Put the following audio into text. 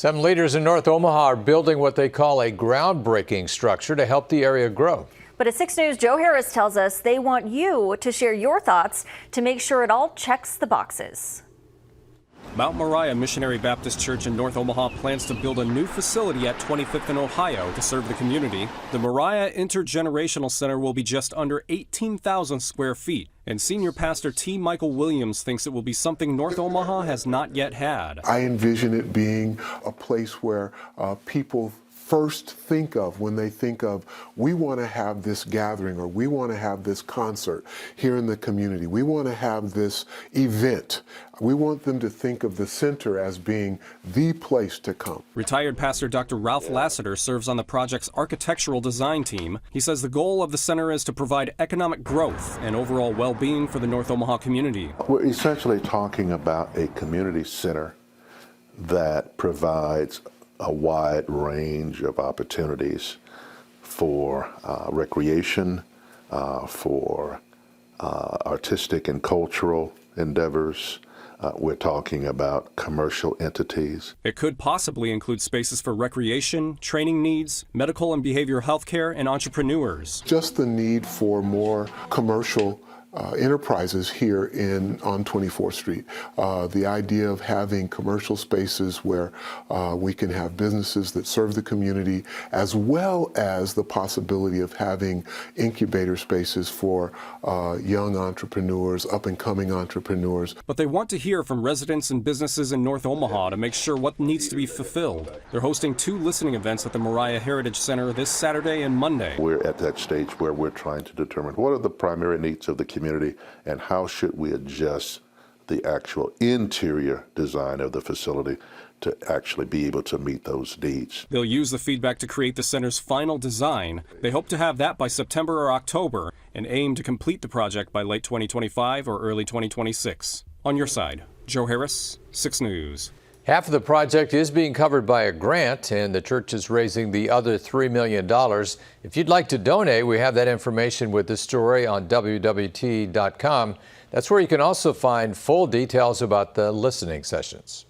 Some leaders in North Omaha are building what they call a groundbreaking structure to help the area grow. But at 6 News, Joe Harris tells us they want you to share your thoughts to make sure it all checks the boxes. Mount Moriah Missionary Baptist Church in North Omaha plans to build a new facility at 25th and Ohio to serve the community. The Moriah Intergenerational Center will be just under 18,000 square feet, and Senior Pastor T. Michael Williams thinks it will be something North Omaha has not yet had. I envision it being a place where people first think of when they think of, we want to have this gathering or we want to have this concert here in the community. We want to have this event. We want them to think of the center as being the place to come. Retired Pastor Dr. Ralph Lassiter serves on the project's architectural design team. He says the goal of the center is to provide economic growth and overall well-being for the North Omaha community. We're essentially talking about a community center that provides a wide range of opportunities for recreation, for artistic and cultural endeavors. We're talking about commercial entities. It could possibly include spaces for recreation, training needs, medical and behavioral health care, and entrepreneurs. Just the need for more commercial enterprises here on 24th Street. The idea of having commercial spaces where we can have businesses that serve the community, as well as the possibility of having incubator spaces for young entrepreneurs, up-and-coming entrepreneurs. But they want to hear from residents and businesses in North Omaha to make sure what needs to be fulfilled. They're hosting 2 listening events at the Moriah Heritage Center this Saturday and Monday. We're at that stage where we're trying to determine what are the primary needs of the community and how should we adjust the actual interior design of the facility to actually be able to meet those needs. They'll use the feedback to create the center's final design. They hope to have that by September or October and aim to complete the project by late 2025 or early 2026. On your side, Joe Harris, 6 News. Half of the project is being covered by a grant, and the church is raising the other $3 million. If you'd like to donate, we have that information with the story on WWT.com. That's where you can also find full details about the listening sessions.